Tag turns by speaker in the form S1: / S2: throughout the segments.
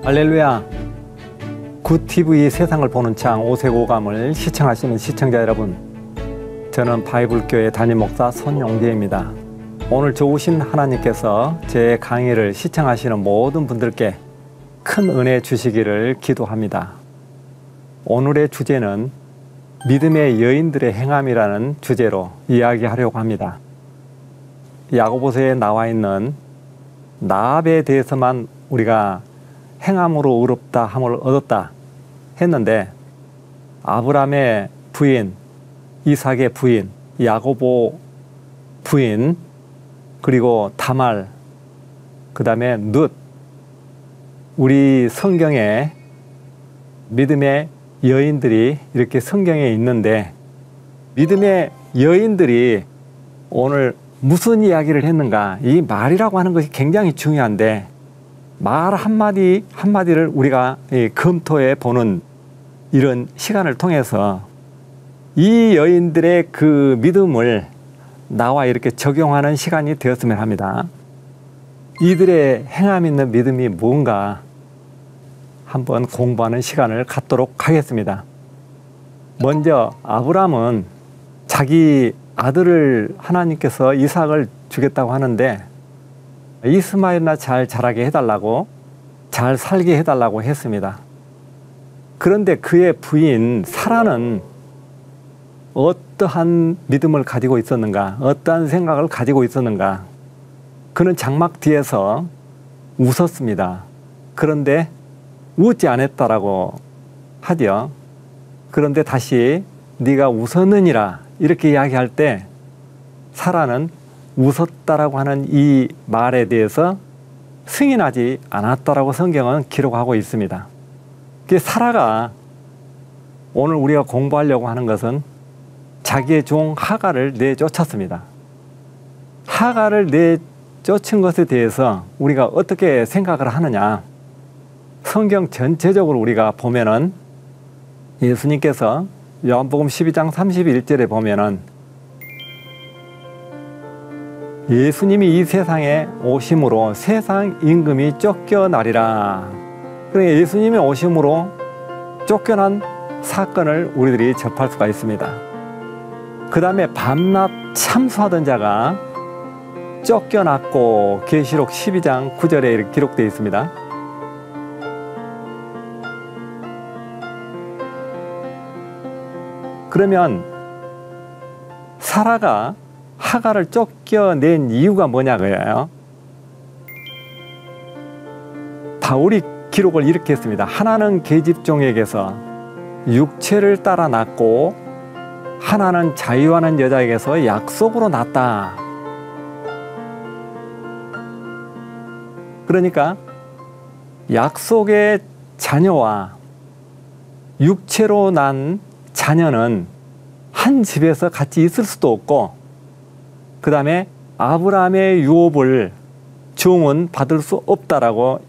S1: 할렐루야. 굿TV 세상을 보는 창 오색오감을 시청하시는 시청자 여러분, 저는 바이블교회 담임 목사 손용재입니다. 오늘 좋으신 하나님께서 제 강의를 시청하시는 모든 분들께 큰 은혜 주시기를 기도합니다. 오늘의 주제는 믿음의 여인들의 행함이라는 주제로 이야기하려고 합니다. 야고보서에 나와 있는 라합에 대해서만 우리가 행함으로 의롭다 함을 얻었다 했는데, 아브라함의 부인, 이삭의 부인, 야고보 부인, 그리고 다말, 그 다음에 룻, 우리 성경에 믿음의 여인들이 이렇게 성경에 있는데, 믿음의 여인들이 오늘 무슨 이야기를 했는가, 이 말이라고 하는 것이 굉장히 중요한데, 말 한마디 한마디를 우리가 검토해 보는 이런 시간을 통해서 이 여인들의 그 믿음을 나와 이렇게 적용하는 시간이 되었으면 합니다. 이들의 행함 있는 믿음이 뭔가 한번 공부하는 시간을 갖도록 하겠습니다. 먼저 아브라함은 자기 아들을 하나님께서 이삭을 주겠다고 하는데, 이스마엘이나 잘 자라게 해달라고, 잘 살게 해달라고 했습니다. 그런데 그의 부인 사라는 어떠한 믿음을 가지고 있었는가, 어떠한 생각을 가지고 있었는가. 그는 장막 뒤에서 웃었습니다. 그런데 웃지 않았다라고 하죠. 그런데 다시 네가 웃었느니라 이렇게 이야기할 때, 사라는 웃었다라고 하는 이 말에 대해서 승인하지 않았다라고 성경은 기록하고 있습니다. 사라가 오늘 우리가 공부하려고 하는 것은 자기의 종 하갈을 내쫓았습니다. 하갈을 내쫓은 것에 대해서 우리가 어떻게 생각을 하느냐, 성경 전체적으로 우리가 보면은 예수님께서 요한복음 12장 31절에 보면은 예수님이 이 세상에 오심으로 세상 임금이 쫓겨나리라. 그러니까 예수님이 오심으로 쫓겨난 사건을 우리들이 접할 수가 있습니다. 그 다음에 밤낮 참수하던 자가 쫓겨났고, 계시록 12장 9절에 이렇게 기록되어 있습니다. 그러면 사라가 하갈을 쫓겨낸 이유가 뭐냐고요? 바울이 기록을 이렇게 했습니다. 하나는 계집종에게서 육체를 따라 낳고, 하나는 자유하는 여자에게서 약속으로 낳았다. 그러니까 약속의 자녀와 육체로 난 자녀는 한 집에서 같이 있을 수도 없고, 그 다음에 아브라함의 유업을 종은 받을 수 없다라고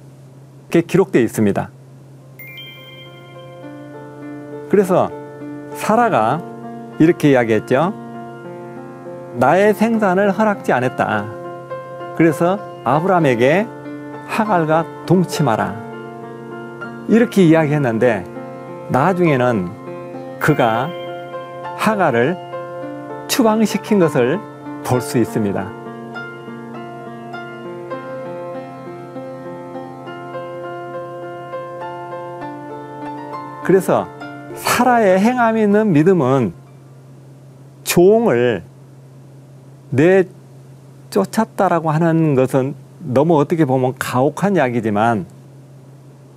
S1: 이렇게 기록되어 있습니다. 그래서 사라가 이렇게 이야기했죠. 나의 생산을 허락지 않았다. 그래서 아브라함에게 하갈과 동침하라. 이렇게 이야기했는데, 나중에는 그가 하갈을 추방시킨 것을 볼 수 있습니다. 그래서 사라의 행함이 있는 믿음은 종을 내쫓았다라고 하는 것은 너무 어떻게 보면 가혹한 이야기지만,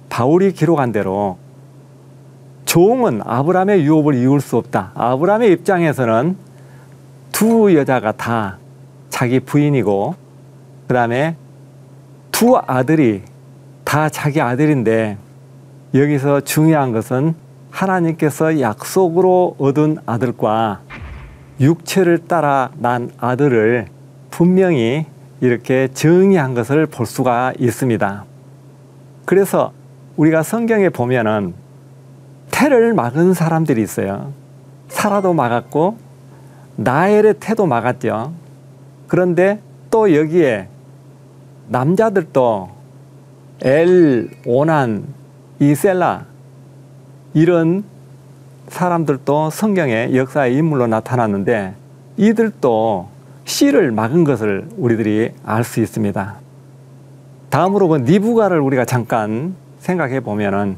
S1: 바울이 기록한 대로 종은 아브라함의 유업을 이을 수 없다. 아브라함의 입장에서는 두 여자가 다 자기 부인이고, 그 다음에 두 아들이 다 자기 아들인데, 여기서 중요한 것은 하나님께서 약속으로 얻은 아들과 육체를 따라 난 아들을 분명히 이렇게 정의한 것을 볼 수가 있습니다. 그래서 우리가 성경에 보면은 태를 막은 사람들이 있어요. 사라도 막았고 라헬의 태도 막았죠. 그런데 또 여기에 남자들도 오난, 셀라 이런 사람들도 성경의 역사의 인물로 나타났는데 이들도 씨를 막은 것을 우리들이 알 수 있습니다. 다음으로 그 니부가를 우리가 잠깐 생각해 보면은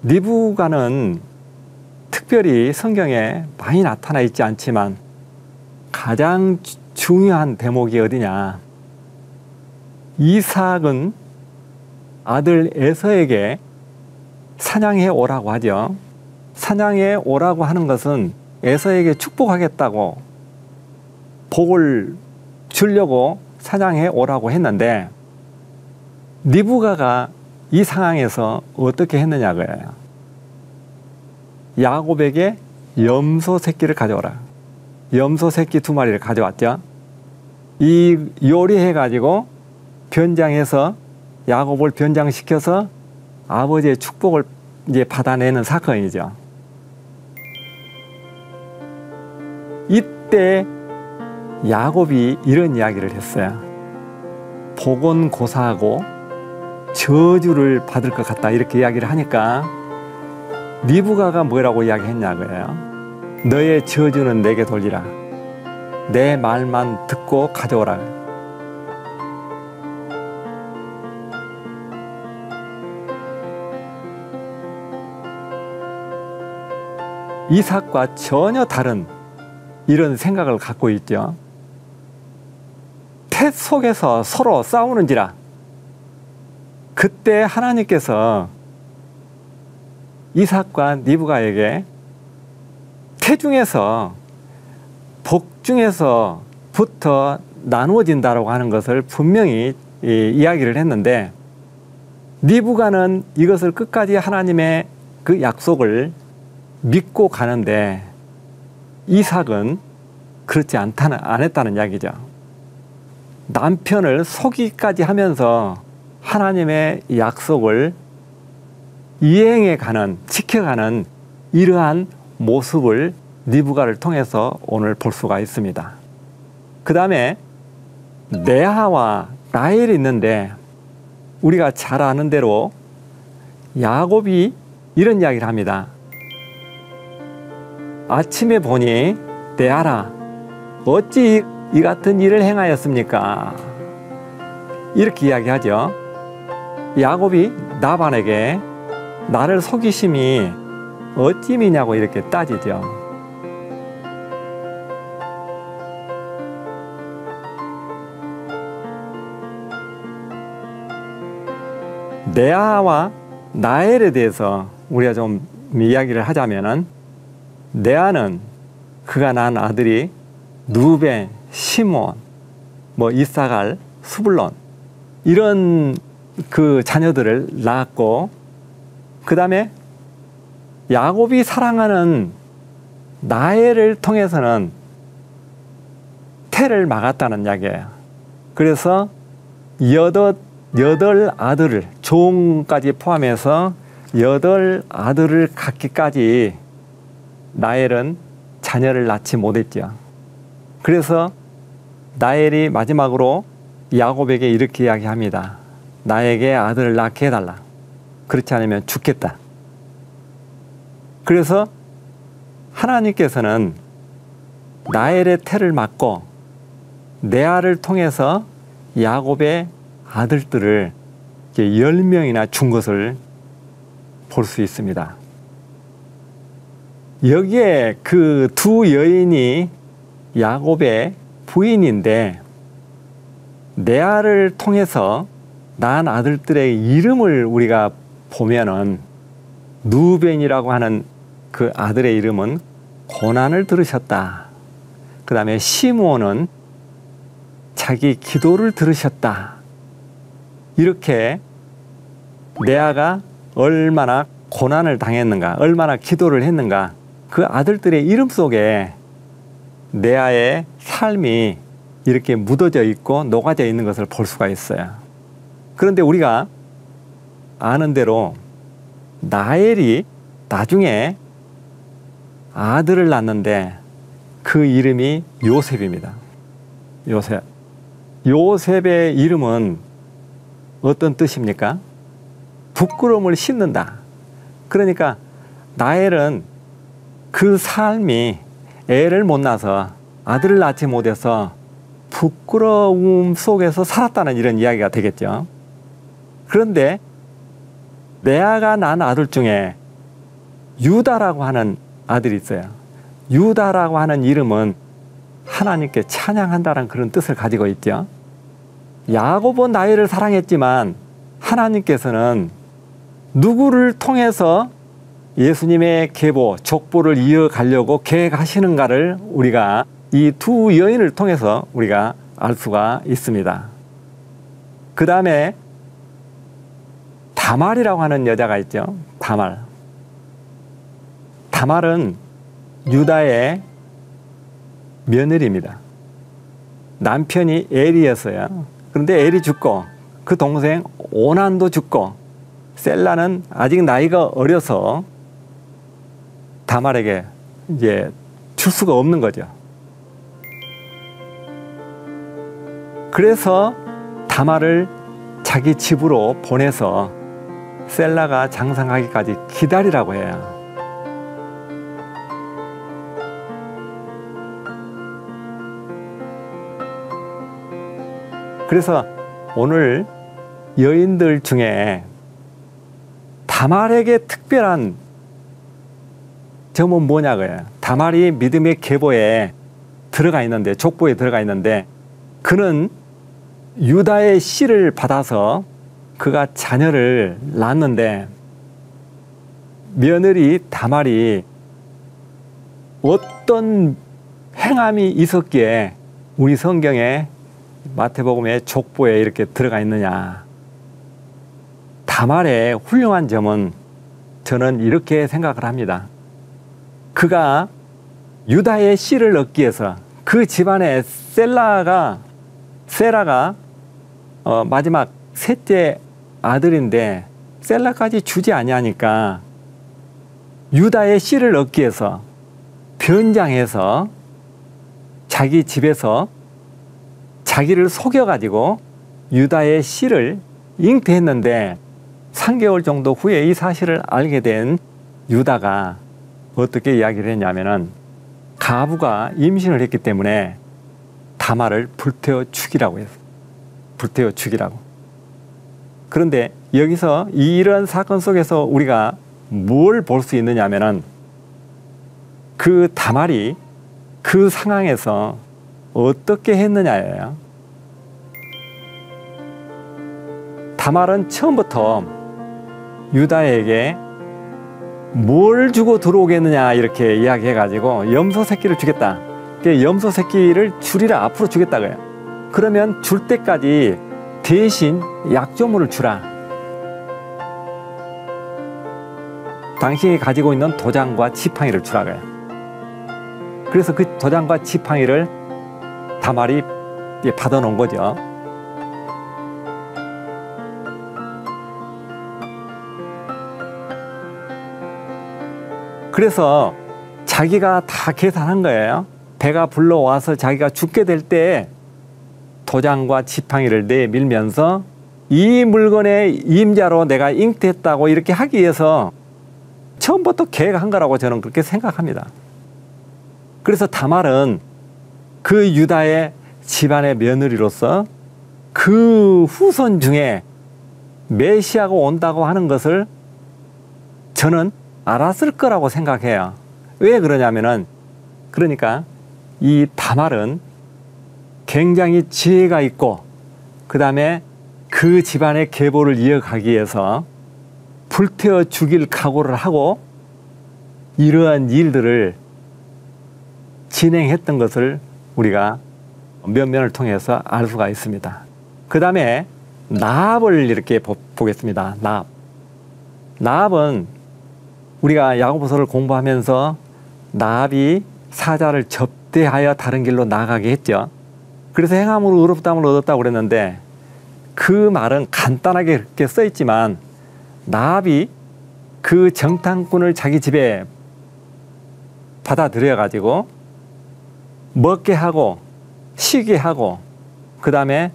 S1: 니부가는 특별히 성경에 많이 나타나 있지 않지만 가장 중요한 대목이 어디냐. 이삭은 아들 에서에게 사냥해 오라고 하죠. 사냥해 오라고 하는 것은 에서에게 축복하겠다고 복을 주려고 사냥해 오라고 했는데 니부가가 이 상황에서 어떻게 했느냐고요. 야곱에게 염소 새끼를 가져오라. 염소 새끼 2마리를 가져왔죠. 이 요리해 가지고 변장해서 야곱을 변장시켜서 아버지의 축복을 이제 받아내는 사건이죠. 이때 야곱이 이런 이야기를 했어요. 복은 고사하고 저주를 받을 것 같다 이렇게 이야기를 하니까 니부가가 뭐라고 이야기했냐고요. 너의 저주는 내게 돌리라. 내 말만 듣고 가져오라. 이삭과 전혀 다른 이런 생각을 갖고 있죠. 태 속에서 서로 싸우는지라. 그때 하나님께서 이삭과 니부가에게 태중에서 복중에서부터 나누어진다라고 하는 것을 분명히 이야기를 했는데 니부가는 이것을 끝까지 하나님의 그 약속을 믿고 가는데 이삭은 그렇지 안 했다는 이야기죠. 남편을 속이기까지 하면서 하나님의 약속을 이행해 가는, 지켜가는 이러한 모습을 니부가를 통해서 오늘 볼 수가 있습니다. 그 다음에 레아와 라헬이 있는데 우리가 잘 아는 대로 야곱이 이런 이야기를 합니다. 아침에 보니 레아라 어찌 이 같은 일을 행하였습니까? 이렇게 이야기하죠. 야곱이 라반에게 나를 속이심이 어찌미냐고 이렇게 따지죠. 레아와 라헬에 대해서 우리가 좀 이야기를 하자면은 레아는 그가 낳은 아들이 누벤, 시몬, 이사갈, 수불론 이런 그 자녀들을 낳았고 그 다음에 야곱이 사랑하는 라헬을 통해서는 태를 막았다는 이야기예요. 그래서 여덟 아들을 종까지 포함해서 8아들을 갖기까지 라헬은 자녀를 낳지 못했죠. 그래서 라헬이 마지막으로 야곱에게 이렇게 이야기합니다. 나에게 아들을 낳게 해달라. 그렇지 않으면 죽겠다. 그래서 하나님께서는 라헬의 태를 막고 레아를 통해서 야곱의 아들들을 10명이나 준 것을 볼 수 있습니다. 여기에 그 두 여인이 야곱의 부인인데 레아를 통해서 낳은 아들들의 이름을 우리가 보면은 누벤이라고 하는 그 아들의 이름은 고난을 들으셨다. 그 다음에 시므온은 자기 기도를 들으셨다. 이렇게 레아가 얼마나 고난을 당했는가, 얼마나 기도를 했는가, 그 아들들의 이름 속에 레아의 삶이 이렇게 묻어져 있고 녹아져 있는 것을 볼 수가 있어요. 그런데 우리가 아는 대로 라헬이 나중에 아들을 낳는데 그 이름이 요셉입니다. 요셉. 요셉의 이름은 어떤 뜻입니까? 부끄러움을 씻는다. 그러니까 라헬은 그 삶이 애를 못 낳아서 아들을 낳지 못해서 부끄러움 속에서 살았다는 이런 이야기가 되겠죠. 그런데 레아가 낳은 아들 중에 유다라고 하는 아들이 있어요. 유다라고 하는 이름은 하나님께 찬양한다는 그런 뜻을 가지고 있죠. 야곱은 라헬을 사랑했지만 하나님께서는 누구를 통해서 예수님의 계보, 족보를 이어가려고 계획하시는가를 우리가 이 두 여인을 통해서 우리가 알 수가 있습니다. 그 다음에 다말이라고 하는 여자가 있죠. 다말. 다말은 유다의 며느리입니다. 남편이 엘이었어요. 그런데 엘이 죽고 그 동생 오난도 죽고 셀라는 아직 나이가 어려서 다말에게 이제 줄 수가 없는 거죠. 그래서 다말을 자기 집으로 보내서 셀라가 장성하기까지 기다리라고 해요. 그래서 오늘 여인들 중에 다말에게 특별한 점은 뭐냐고요. 다말이 믿음의 계보에 들어가 있는데, 족보에 들어가 있는데, 그는 유다의 씨를 받아서 그가 자녀를 낳았는데, 며느리 다말이 어떤 행함이 있었기에 우리 성경에 마태복음의 족보에 이렇게 들어가 있느냐. 다말의 훌륭한 점은 저는 이렇게 생각을 합니다. 그가 유다의 씨를 얻기 위해서 그 집안에 세라가 마지막 셋째 아들인데 셀라까지 주지 아니하니까 유다의 씨를 얻기 위해서 변장해서 자기 집에서 자기를 속여가지고 유다의 씨를 잉태했는데 3개월 정도 후에 이 사실을 알게 된 유다가 어떻게 이야기를 했냐면은 가부가 임신을 했기 때문에 다말을 불태워 죽이라고 했어요. 불태워 죽이라고. 그런데 여기서 이런 사건 속에서 우리가 뭘 볼 수 있느냐면은 그 다말이 그 상황에서 어떻게 했느냐예요. 다말은 처음부터 유다에게 뭘 주고 들어오겠느냐 이렇게 이야기해가지고 염소 새끼를 주겠다. 염소 새끼를 주리라, 앞으로 주겠다고요. 그러면 줄 때까지 대신 약조물을 주라. 당신이 가지고 있는 도장과 지팡이를 주라고요. 그래서 그 도장과 지팡이를 다말이 받아놓은 거죠. 그래서 자기가 다 계산한 거예요. 배가 불러와서 자기가 죽게 될 때 도장과 지팡이를 내밀면서 이 물건의 임자로 내가 잉태했다고 이렇게 하기 위해서 처음부터 계획한 거라고 저는 그렇게 생각합니다. 그래서 다말은 그 유다의 집안의 며느리로서 그 후손 중에 메시아가 온다고 하는 것을 저는 알았을 거라고 생각해요. 왜 그러냐면은, 그러니까 이 다말은 굉장히 지혜가 있고 그 다음에 그 집안의 계보를 이어가기 위해서 불태워 죽일 각오를 하고 이러한 일들을 진행했던 것을 우리가 면면을 통해서 알 수가 있습니다. 그 다음에 나합을 이렇게 보겠습니다. 나합은 우리가 야고보서를 공부하면서 나합이 사자를 접대하여 다른 길로 나가게 했죠. 그래서 행함으로 의롭다함을 얻었다고 그랬는데 그 말은 간단하게 그렇게 써 있지만 나합이 그 정탐꾼을 자기 집에 받아들여 가지고 먹게 하고 쉬게 하고 그 다음에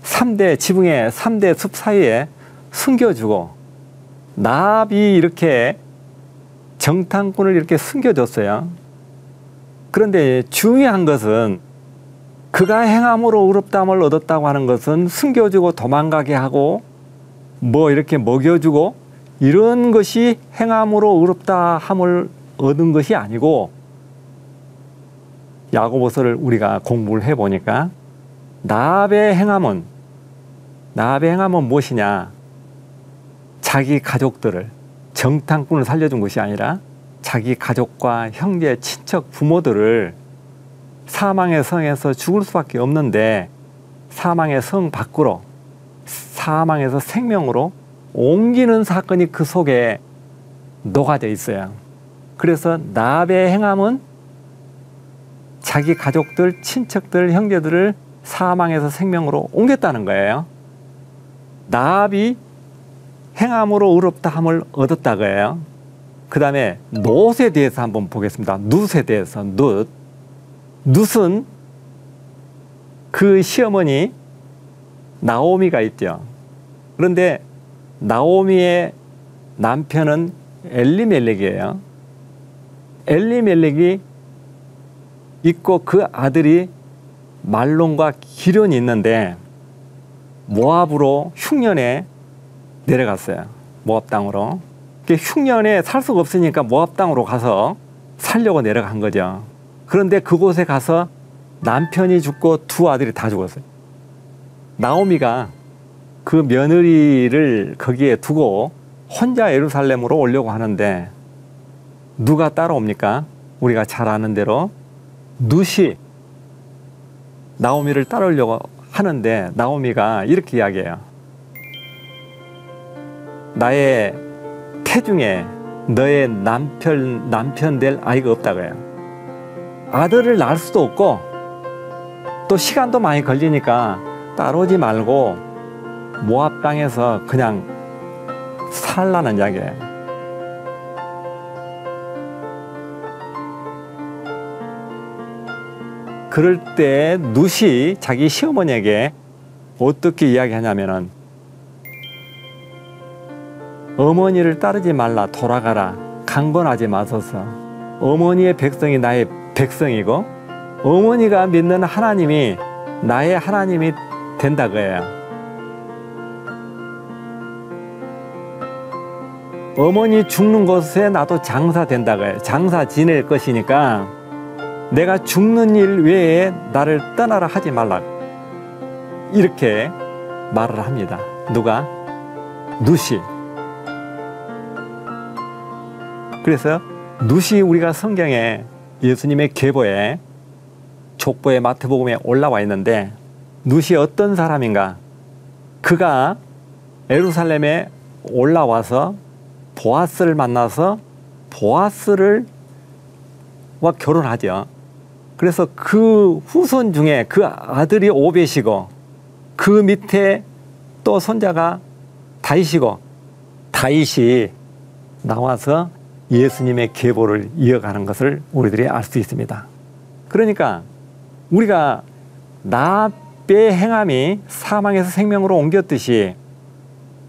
S1: 지붕의 3대 숲 사이에 숨겨주고 나압이 이렇게 정탐꾼을 이렇게 숨겨줬어요. 그런데 중요한 것은 그가 행함으로 의롭다함을 얻었다고 하는 것은 숨겨주고 도망가게 하고 뭐 이렇게 먹여주고 이런 것이 행함으로 의롭다함을 얻은 것이 아니고, 야고보서를 우리가 공부를 해보니까 나압의 행함은 무엇이냐? 자기 가족들을, 정탐꾼을 살려준 것이 아니라 자기 가족과 형제, 친척, 부모들을 사망의 성에서 죽을 수밖에 없는데 사망의 성 밖으로, 사망에서 생명으로 옮기는 사건이 그 속에 녹아져 있어요. 그래서 나압의 행함은 자기 가족들, 친척들, 형제들을 사망에서 생명으로 옮겼다는 거예요. 나압이 행함으로 의롭다함을 얻었다 거예요. 그 다음에 놋에 대해서 한번 보겠습니다. 룻에 대해서. 룻은 그 시어머니 나오미가 있죠. 그런데 나오미의 남편은 엘리멜렉이에요. 엘리멜렉이 있고 그 아들이 말론과 기련이 있는데 모압으로 흉년에 내려갔어요. 모압 땅으로. 흉년에 살 수가 없으니까 모압 땅으로 가서 살려고 내려간 거죠. 그런데 그곳에 가서 남편이 죽고 두 아들이 다 죽었어요. 나오미가 그 며느리를 거기에 두고 혼자 예루살렘으로 오려고 하는데 누가 따라옵니까? 우리가 잘 아는 대로 룻이 나오미를 따라오려고 하는데 나오미가 이렇게 이야기해요. 나의 태중에 너의 남편 될 아이가 없다고 해요. 아들을 낳을 수도 없고 또 시간도 많이 걸리니까 따라오지 말고 모압 땅에서 그냥 살라는 이야기예요. 그럴 때 룻이 자기 시어머니에게 어떻게 이야기하냐면은 어머니를 따르지 말라, 돌아가라, 강권하지 마소서. 어머니의 백성이 나의 백성이고 어머니가 믿는 하나님이 나의 하나님이 된다고 해요. 어머니 죽는 곳에 나도 장사 된다고 해요. 장사 지낼 것이니까 내가 죽는 일 외에 나를 떠나라 하지 말라. 이렇게 말을 합니다. 누가? 룻이. 그래서 룻이 우리가 성경에 예수님의 계보에 족보의 마태복음에 올라와 있는데 룻이 어떤 사람인가? 그가 예루살렘에 올라와서 보아스를 만나서 보아스와 결혼하죠. 그래서 그 후손 중에 그 아들이 오벳이고 그 밑에 또 손자가 다윗이고 다윗이 나와서 예수님의 계보를 이어가는 것을 우리들이 알 수 있습니다. 그러니까 우리가 나압의 행함이 사망에서 생명으로 옮겼듯이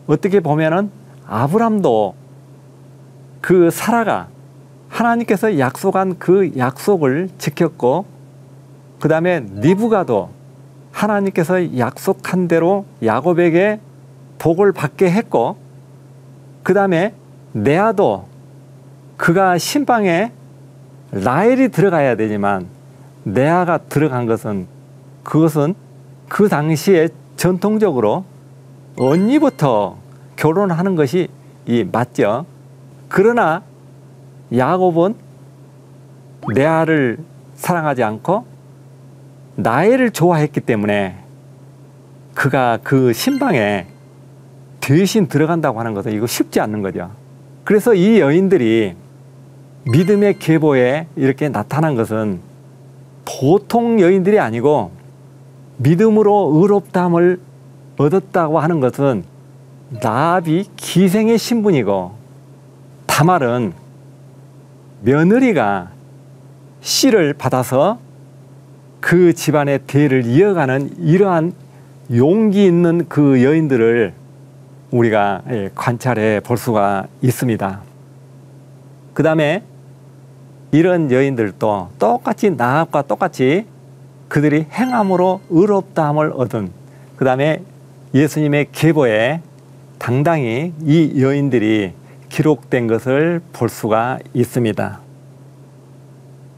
S1: 어떻게 보면은 아브람도 그 사라가 하나님께서 약속한 그 약속을 지켰고 그 다음에 리브가도 하나님께서 약속한 대로 야곱에게 복을 받게 했고 그 다음에 레아도 그가 신방에 라헬이 들어가야 되지만 레아가 들어간 것은 그것은 그 당시에 전통적으로 언니부터 결혼하는 것이 맞죠. 그러나 야곱은 레아를 사랑하지 않고 라헬을 좋아했기 때문에 그가 그 신방에 대신 들어간다고 하는 것은 이거 쉽지 않는 거죠. 그래서 이 여인들이 믿음의 계보에 이렇게 나타난 것은 보통 여인들이 아니고 믿음으로 의롭다함을 얻었다고 하는 것은 나압이 기생의 신분이고 다말은 며느리가 씨를 받아서 그 집안의 대를 이어가는 이러한 용기 있는 그 여인들을 우리가 관찰해 볼 수가 있습니다. 그 다음에 이런 여인들도 똑같이 나합과 똑같이 그들이 행함으로 의롭다함을 얻은, 그 다음에 예수님의 계보에 당당히 이 여인들이 기록된 것을 볼 수가 있습니다.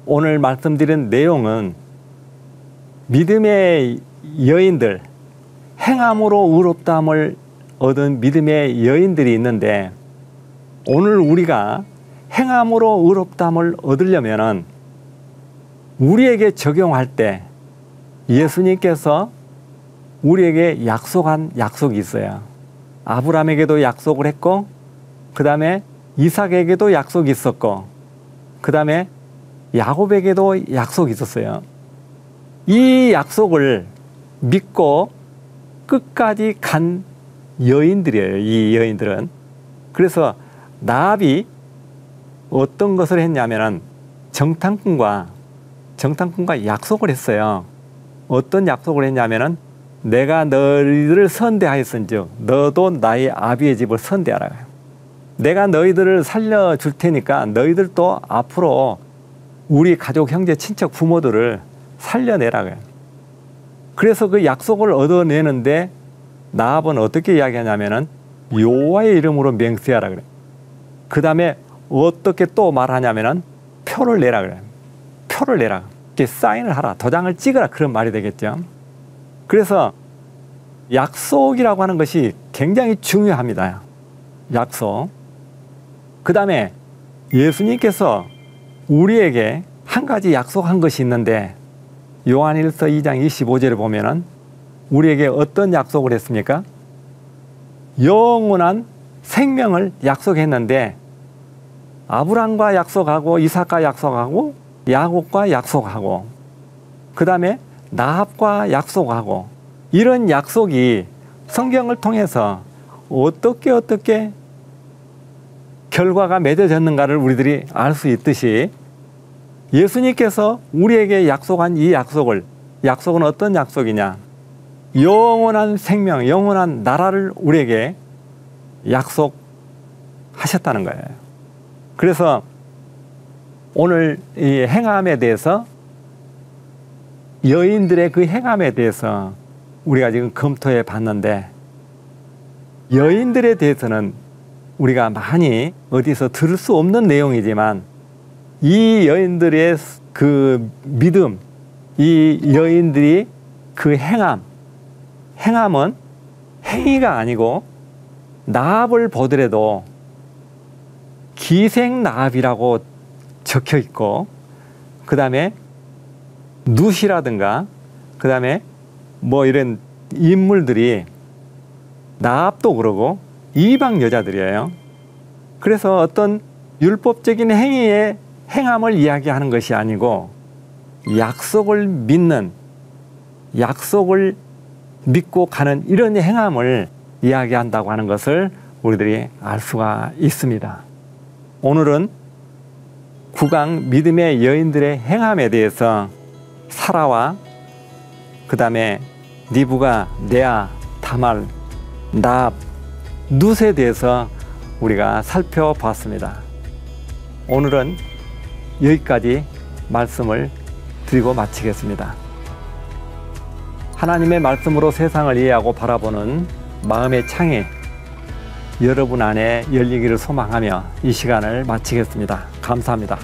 S1: 오늘 말씀드린 내용은 믿음의 여인들, 행함으로 의롭다함을 얻은 믿음의 여인들이 있는데, 오늘 우리가 행함으로 의롭다함을 얻으려면은 우리에게 적용할 때 예수님께서 우리에게 약속한 약속이 있어요. 아브라함에게도 약속을 했고, 그 다음에 이삭에게도 약속이 있었고, 그 다음에 야곱에게도 약속이 있었어요. 이 약속을 믿고 끝까지 간 여인들이에요, 이 여인들은. 그래서 나합이 어떤 것을 했냐면은 정탐꾼과 약속을 했어요. 어떤 약속을 했냐면은 내가 너희들을 선대하였은즉 너도 나의 아비의 집을 선대하라. 내가 너희들을 살려줄 테니까 너희들도 앞으로 우리 가족, 형제, 친척, 부모들을 살려내라. 그래서 그 약속을 얻어내는데 나합은 어떻게 이야기하냐면은 여호와의 이름으로 맹세하라 그래. 그 다음에 어떻게 또 말하냐면은 표를 내라 그래. 표를 내라. 이렇게 사인을 하라. 도장을 찍으라. 그런 말이 되겠죠. 그래서 약속이라고 하는 것이 굉장히 중요합니다. 약속. 그 다음에 예수님께서 우리에게 한 가지 약속한 것이 있는데, 요한일서 2장 25절을 보면은 우리에게 어떤 약속을 했습니까? 영원한 생명을 약속했는데, 아브람과 약속하고 이삭과 약속하고 야곱과 약속하고 그 다음에 나합과 약속하고, 이런 약속이 성경을 통해서 어떻게 결과가 맺어졌는가를 우리들이 알 수 있듯이, 예수님께서 우리에게 약속한 이 약속은 어떤 약속이냐? 영원한 생명, 영원한 나라를 우리에게 약속하셨다는 거예요. 그래서 오늘 이 행함에 대해서, 여인들의 그 행함에 대해서 우리가 지금 검토해 봤는데, 여인들에 대해서는 우리가 많이 어디서 들을 수 없는 내용이지만, 이 여인들의 그 믿음, 이 여인들이 그 행함은 행위가 아니고, 나합을 보더라도 기생 나합이라고 적혀 있고, 그 다음에 룻이라든가, 그 다음에 뭐 이런 인물들이, 나합도 그러고 이방 여자들이에요. 그래서 어떤 율법적인 행함을 이야기하는 것이 아니고, 약속을 믿고 가는 이런 행함을 이야기한다고 하는 것을 우리들이 알 수가 있습니다. 오늘은 국왕 믿음의 여인들의 행함에 대해서 사라와 그 다음에 니브가, 네아, 다말, 나합, 룻에 대해서 우리가 살펴봤습니다. 오늘은 여기까지 말씀을 드리고 마치겠습니다. 하나님의 말씀으로 세상을 이해하고 바라보는 마음의 창이 여러분 안에 열리기를 소망하며 이 시간을 마치겠습니다. 감사합니다.